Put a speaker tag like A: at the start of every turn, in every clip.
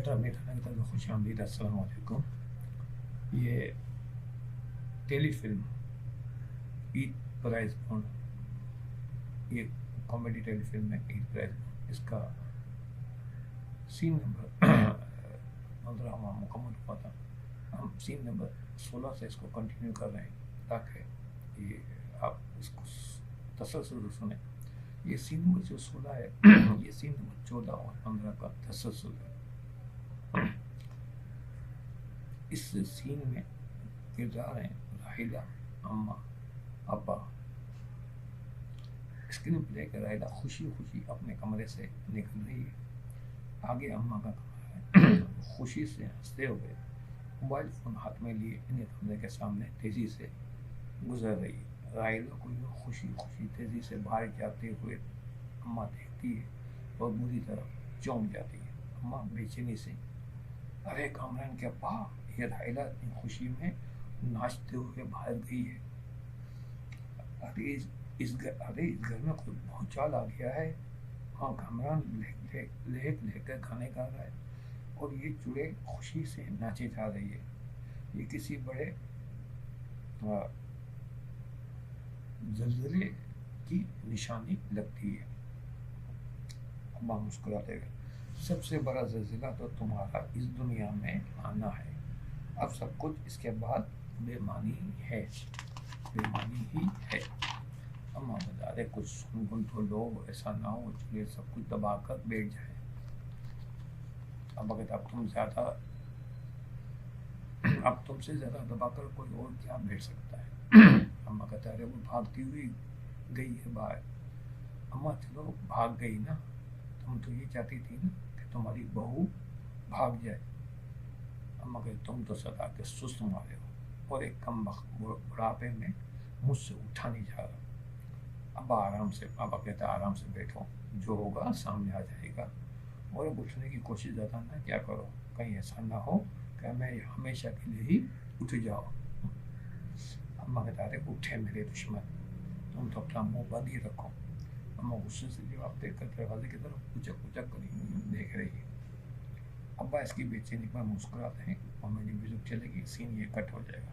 A: Writer امین رانا کی طرف سے خوش آمدید. السلام علیکم. یہ ٹیلی فلم عید پرائز بونڈ، یہ کامیڈی ٹیلی فلم ہے عید پرائز بونڈ. اس کا سین نمبر 15 مکمل ہوا تھا. ہم سین نمبر 16 سے اس کو کنٹینیو کر رہے ہیں تاکہ یہ آپ اس کو تسلسل سنیں. یہ سین نمبر جو 16 ہے یہ سین نمبر 14 اور 15 کا تسلسل ہے. اس سین میں کردار ہیں راحیلہ، اماں، ابا. اسکرین پلے کے راحیلہ خوشی خوشی اپنے کمرے سے نکل رہی ہے. آگے اماں کا کمرہ ہے. خوشی سے ہنستے ہوئے موبائل فون ہاتھ میں لیے انہیں کمرے کے سامنے تیزی سے گزر رہی ہے. راحیلہ کو یہ خوشی خوشی تیزی سے باہر جاتے ہوئے اماں دیکھتی ہے اور بری طرح چونک جاتی ہے. اماں بے چینی سے ارے کامران کے ابا، یہ راحیلہ اتنی خوشی میں ناچتے ہوئے باہر گئی ہے. ارے اس گھر میں کوئی بہت چال آ گیا ہے. ہاں کامران لے کر کھانے کھا رہا ہے اور یہ چڑے خوشی سے ناچے جا رہی ہے. یہ کسی بڑے زلزلے کی نشانی لگتی ہے. اماں مسکراتے ہوئے سب سے بڑا زلزلہ تو تمہارا اس دنیا میں آنا ہے. اب سب کچھ اس کے بعد بے معنی ہی ہے. اماں بتا رہے کچھ سن تو لو، ایسا نہ ہو یہ سب کچھ دبا کر بیٹھ جائے. اب تم سے زیادہ دبا کر کوئی اور کیا بیٹھ سکتا ہے. اماں کہتا ہے وہ بھاگتی ہوئی گئی ہے باہر. اماں چلو بھاگ گئی نا، تم تو یہ چاہتی تھی نا کہ تمہاری بہو بھاگ جائے. اماں کہتے تم تو سدا کے سست مارے ہو اور ایک کم بڑھاپے میں مجھ سے اٹھا نہیں جا رہا. ابا کہتا آرام سے بیٹھو، جو ہوگا سامنے آ جائے گا. اور اب اٹھنے کی کوشش زیادہ نہ کیا کرو، کہیں ایسا نہ ہو کہ میں ہمیشہ کے لیے ہی اٹھ جاؤ. اماں کہتا ارے اٹھے میرے دشمن، تم تو اپنا منہ بند ہی رکھو. اماں غصے سے جواب دے کر دروازے کی طرف اچک دیکھ رہی ہے. ابا اس کی بے چینی پر مسکراتے ہیں. کامیڈی میوزک چلے گی. سین یہ کٹ ہو جائے گا.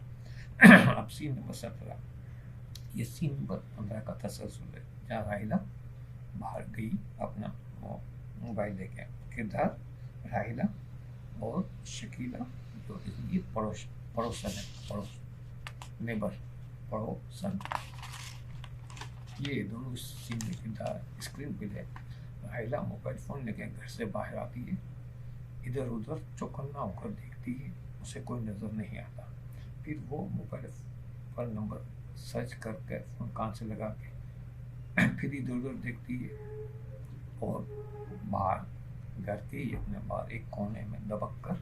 A: اب سین نمبر 17. یہ سین نمبر 15 کا تسلسل ہے جہاں راحیلہ باہر گئی اپنا موبائل لے کے. کردار راحیلہ اور شکیلہ جو اس کی پڑوسن ہے، پڑوسن. یہ دونوں اس سین میں کردار اسکرین پہ ہے. راحیلہ موبائل فون لے کے گھر سے باہر آتی ہے. ادھر ادھر چوکنا ہو کر دیکھتی ہے، اسے کوئی نظر نہیں آتا. پھر وہ موبائل پر نمبر سرچ کر کے فون کان سے لگا کے پھر ادھر ادھر دیکھتی ہے اور باہر گھر کے ہی اپنے باہر ایک کونے میں دبک کر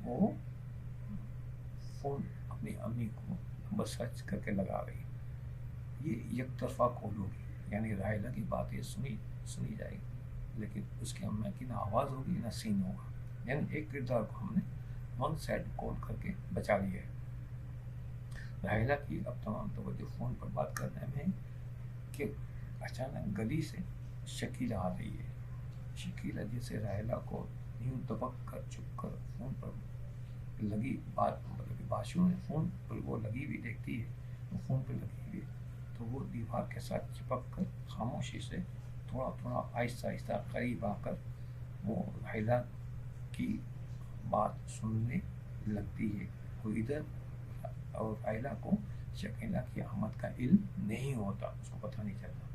A: وہ فون اپنی امی کو نمبر سرچ کر کے لگا رہی. یہ یک طرفہ کال ہوگی، یعنی راحیلہ کی باتیں سنی جائے گی لیکن اس کی امی کی نہ آواز ہوگی نہ سین ہوگا. یعنی ایک کردار کو ہم نے ون سائڈ کال کر کے بچا لیا ہے. راحیلہ کی اب تمام توجہ فون پر بات کرنے میں کہ اچانک گلی سے شکیلہ آ رہی ہے. شکیلہ جیسے راحیلہ کو یوں دبک کر چھپ کر فون پر لگی باشو نے فون پر وہ لگی ہوئی دیکھتی ہے. وہ فون پہ لگی ہوئی تو وہ دیوار کے ساتھ چپک کر خاموشی سے تھوڑا آہستہ آہستہ قریب آ کر وہ راحیلہ کی بات سننے لگتی ہے. وہ ادھر اور راحیلہ کو شکیلہ کی آمد کا علم نہیں ہوتا، اس کو پتہ نہیں چلتا.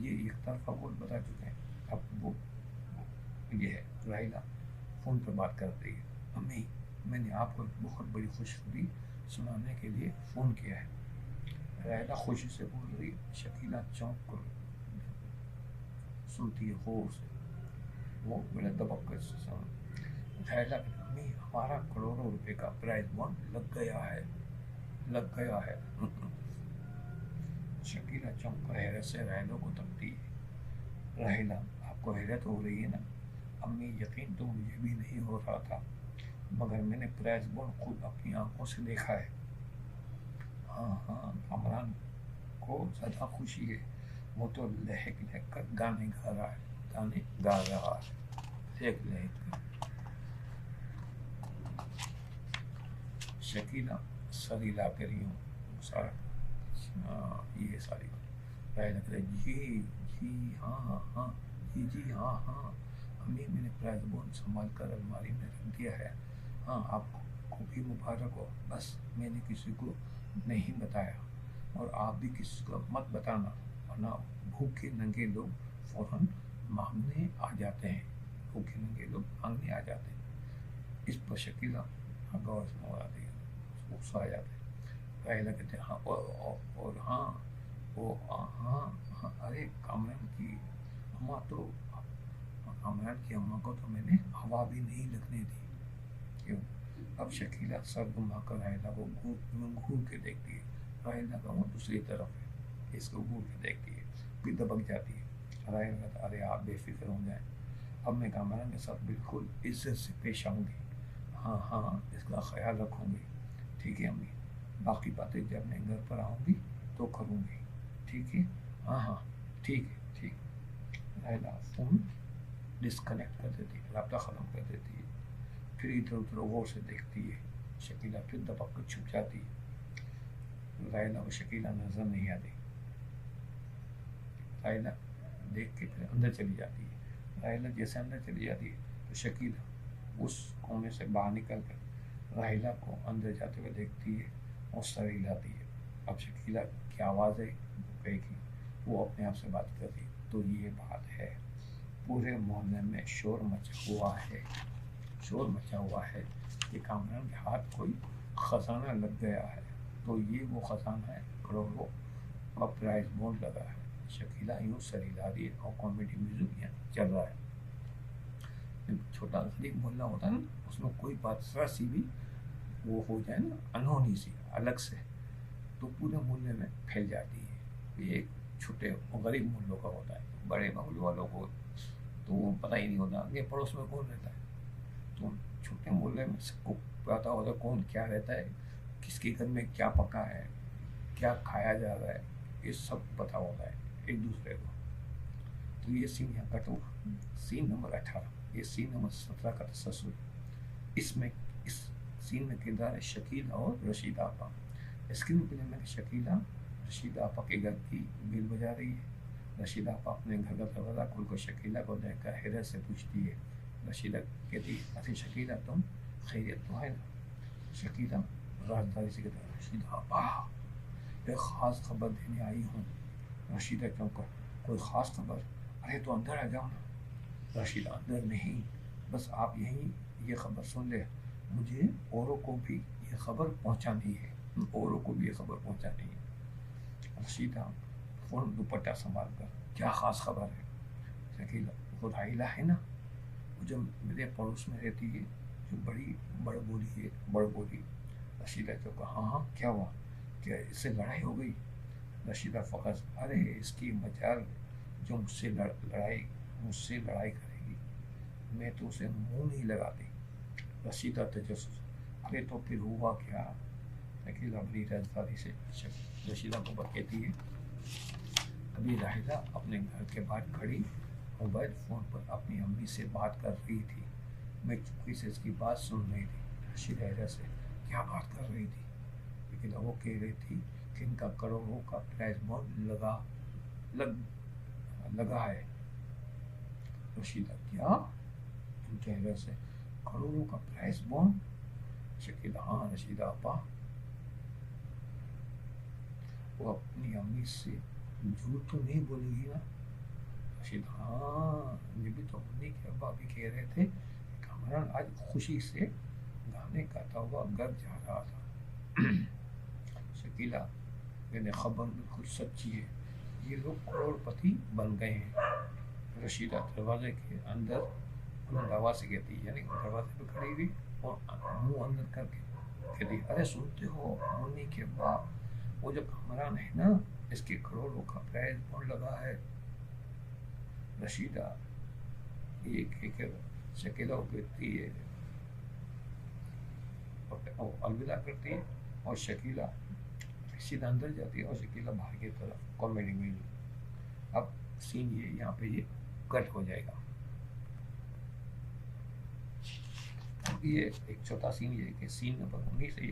A: یہ ایک طرفہ بول بتا چکے ہیں. اب وہ یہ ہے راحیلہ فون پر بات کر رہی ہے. امی، میں نے آپ کو ایک بہت بڑی خوشخبری سنانے کے لیے فون کیا ہے. راحیلہ خوشی سے بول رہی. شکیلہ چونک کر سنتی ہے غور سے. وہ بڑے دبک کر سن. راحیلہ امی، ہمارا کروڑوں روپے کا پرائز بانڈ لگ گیا ہے. شکیلہ چونک کر حیرت سے راحیلہ کو تکتی ہے. راحیلہ، آپ کو حیرت ہو رہی ہے نا؟ امی، یقین تو مجھے بھی نہیں ہو رہا تھا مگر میں نے پرائز بانڈ خود اپنی آنکھوں سے دیکھا ہے. ہاں کامران کو زیادہ خوشی ہے. وہ تو لہک کر گانے گا رہا ہے. لہک کر شکیلہ سر ہلا کے رہی ہوں سارا یہ ساری راحلہ کہتے جی ہاں جی ہاں امی میں نے پرائز بونڈ سنبھال کر الماری میں رکھ دیا ہے. ہاں آپ کو بھی مبارک ہو. بس میں نے کسی کو نہیں بتایا اور آپ بھی کسی کو مت بتانا ورنہ بھوکے ننگے لوگ فوراً مانگنے آ جاتے ہیں. بھوکے ننگے لوگ مانگنے آ جاتے ہیں. اس پر شکیلہ غور سے نظر آتی ہے, غصہ آ جاتا ہے. راحلہ کہتے ہیں ہاں اور ہاں ارے کامران کی اماں کو تو میں نے ہوا بھی نہیں لگنے دی. کیوں؟ اب شکیلہ سر گھما کر راحلہ کو گھور کے دیکھتی ہے. راحلہ کا وہ دوسری طرف ہے, اس کو گھور کے دیکھتی ہے, پھر دبک جاتی ہے. راحلہ کہتا ارے آپ بے فکر ہو جائیں, اب میں کامران کے ساتھ بالکل عزت سے پیش آؤں گی. ہاں اس کا خیال رکھوں گی. ٹھیک ہے امی, باقی باتیں جب میں گھر پر آؤں گی تو کروں گی. ٹھیک ہے؟ ہاں ٹھیک ہے. راحلہ فون ڈسکنیکٹ کر دیتی ہے, رابطہ ختم کر دیتی ہے. پھر ادھر ادھر غور سے دیکھتی ہے. شکیلہ پھر دبک کر چھپ جاتی ہے. راحلہ کو شکیلہ نظر نہیں آتی. راحلہ دیکھ کے پھر اندر چلی جاتی ہے. راحلہ جیسے اندر چلی جاتی ہے تو شکیلہ اس کونے سے باہر نکل کر راحلہ کو اندر جاتے ہوئے دیکھتی ہے اور سر ہلاتی ہے. اب شکیلہ کی آواز ہے کہے گی, وہ اپنے آپ سے بات کرتی. تو یہ بات ہے, پورے محلے میں شور مچا ہوا ہے کہ کامران کے ہاتھ کوئی خزانہ لگ گیا ہے. تو یہ وہ خزانہ ہے, کروڑوں کا پرائز بونڈ لگا ہے. شکیلہ یوں سر ہلا رہی ہے اور کامیڈی میوزک یہاں چل رہا ہے. چھوٹا غریب محلہ ہوتا ہے نا, اس میں کوئی بات ذرا سی بھی وہ ہو جائے نا انہونی سی الگ سے, تو پورے محلے میں پھیل جاتی ہے. یہ ایک چھوٹے غریب محلوں کا ہوتا ہے. بڑے محلوں والوں کو تو وہ پتہ ہی نہیں ہوتا کہ پڑوس میں کون رہتا ہے. تو چھوٹے محلے میں سب کو پتا ہوتا ہے کون کیا رہتا ہے, کس کے گھر میں کیا پکا ہے, کیا کھایا جا رہا ہے, یہ سب پتا ہوتا ہے ایک دوسرے کو. تو یہ سین یہاں کٹ ہوا. سین نمبر 18. یہ سین نمبر 17 کا تسلسل. اس سین میں کردار ہے شکیلہ اور رشیدہ آپا. اسکرین پلے میں شکیلہ رشیدہ آپا کے گھر کی بیل بجا رہی ہے. رشیدہ آپا اپنے گھر کا دروازہ کھول کر شکیلہ کو دیکھ کر حیرت سے پوچھتی ہے. رشیدہ کہتی ہے ارے شکیلہ تم خیریت تو ہے نا؟ شکیلہ رازداری سے کہتا ہے رشیدہ آپا ایک خاص خبر دینے آئی ہوں. رشیدہ کیوں کر کوئی خاص خبر؟ ارے تو اندر آ جاؤ نا. رشیدہ اندر نہیں, بس آپ یہیں یہ خبر سن لے, مجھے اوروں کو بھی یہ خبر پہنچانی ہے. رشیدہ فون دوپٹہ سنبھال کر کیا خاص خبر ہے؟ شکیلہ وہ راحلہ ہے نا, وہ جو میرے پڑوس میں رہتی ہے, جو بڑی بڑ بولی. رشیدہ تو کہا ہاں کیا ہوا, کیا اس سے لڑائی ہو گئی؟ رشیدہ فقط ارے اس کی مجال جو مجھ سے لڑائی کرے گی میں تو اسے منہ نہیں لگاتی. رشیدہ تجسس ارے تو پھر ہوا کیا؟ شکیلہ بڑی رازداری سے رشیدہ کو بتاتی ہے. ابھی راحلہ اپنے گھر کے باہر کھڑی موبائل فون پر اپنی امی سے بات کر رہی تھی. میں چپکے سے اس کی بات سن رہی تھی. رشیدہ حیرت سے کیا بات کر رہی تھی؟ لیکن وہ کہہ رہی تھی کہ ان کا کروڑوں کا پرائز بونڈ لگا ہے. رشیدہ کیا؟ ان کے حیرت سے کروڑوں کا پرائز بونڈ؟ شکیلہ ہاں رشیدہ آپا. وہ اپنی امی سے جھوٹ تو نہیں بولے گی نا؟ رشیدہ ہاں, یہ بھی تو امی کے ابا بھی کہہ رہے تھے کہ کامران آج خوشی سے گانے گاتا ہوا گھر جا رہا تھا. شکیلہ میرے خبر بالکل سچی ہے, یہ لوگ کروڑ پتی بن گئے ہیں. رشیدہ دروازے کے اندر آواز سے کہتی ہے, یعنی دروازے پہ کھڑی ہوئی اور منہ اندر کر کے کہتی ارے سنتے ہو امی کے باپ, وہ جو کامران ہے نا اس کے کروڑوں کا پرائز بونڈ لگا ہے. رشیدہ یہ کہہ کر شکیلہ کو کہتی ہے الوداع کرتی ہے اور شکیلہ رشیدہ اندر جاتی ہے اور شکیلہ باہر کی طرف کامیڈی میں. اب سین یہ یہاں پہ یہ کٹ ہو جائے گا. یہ ایک چھوٹا سین یہ کہ سین نمبر 19 ہے,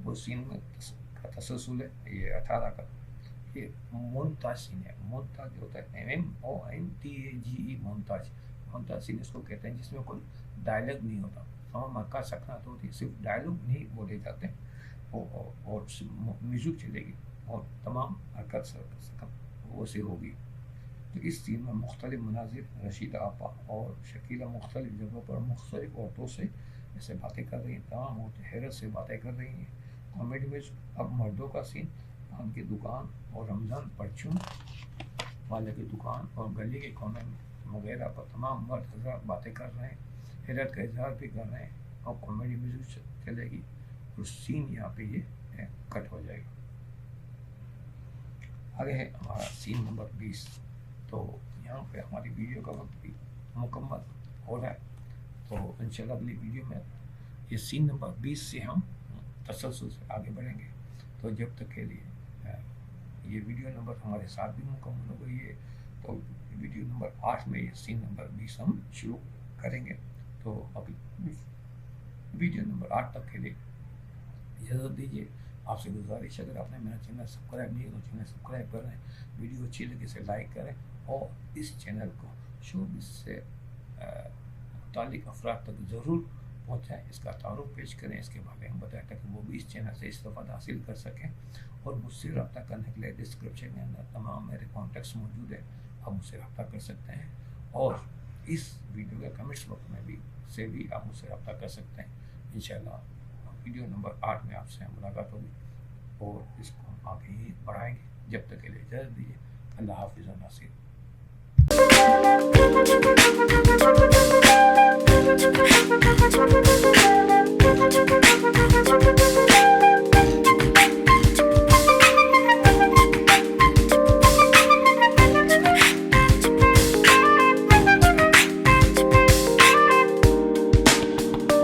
A: وہ سین میں کا تسلسل ہے، یہ 18 کا. یہ مونتاج سین ہے. مونتاج جو ہوتا ہے MONTAGE مونتاج. مونتاج سین اس کو کہتے ہیں جس میں کوئی ڈائلاگ نہیں ہوتا، تمام حرکات سکنات ہوتی، صرف ڈائلاگ نہیں بولے جاتے اور میوزک چلے گی اور تمام حرکت وہ سے ہوگی. تو اس سین میں مختلف مناظر، رشیدہ آپا اور شکیلہ مختلف جگہوں پر مختلف عورتوں سے ایسے باتیں کر رہی ہیں، تمام عورتیں حیرت سے باتیں کر رہی ہیں. کامیڈی میں اب مردوں کا سین، پان کی دکان اور رمضان پرچون والے کی دکان اور گلی کے کونے وغیرہ پر تمام مرد حضرات باتیں کر رہے ہیں، حیرت کا اظہار بھی کر رہے ہیں اور کامیڈی میوزک چلے گی اور سین یہاں پہ یہ کٹ ہو جائے گا. آگے ہے ہمارا سین نمبر 20. تو یہاں پہ ہماری ویڈیو کا وقت بھی مکمل ہو رہا ہے، تو انشاءاللہ اگلی ویڈیو میں یہ سین نمبر 20 سے ہم تسلسل سے آگے بڑھیں گے. تو جب تک کے لیے یہ ویڈیو نمبر ہمارے ساتھ بھی مکمل ہو گئی ہے، تو ویڈیو نمبر 8 میں یہ سین نمبر 20 ہم شروع کریں گے. تو ابھی ویڈیو نمبر 8 تک کے لیے اجازت دیجیے. آپ سے گزارش ہے اگر آپ نے میرا چینل سبسکرائب نہیں تو چینل سبسکرائب کر لیں، ویڈیو اچھی لگے اسے لائک کریں اور اس چینل کو شوبز سے متعلق افراد تک ضرور پہنچائیں. اس کا تعارف پیش کریں، اس کے بارے میں بتائیں تاکہ وہ بھی اس چینل سے استفادہ حاصل کر سکیں. اور مجھ سے رابطہ کرنے کے لیے ڈسکرپشن کے اندر تمام میرے کانٹیکٹس موجود ہیں، آپ مجھ سے رابطہ کر سکتے ہیں. اور اس ویڈیو کے کمنٹس باکس میں بھی آپ مجھ سے رابطہ کر سکتے ہیں. انشاءاللہ ویڈیو نمبر 8 میں آپ سے ملاقات ہوگی اور اس کو ہم آگے ہی بڑھائیں گے. جب تک کے لیے اجازت دیجیے. اللہ حافظ.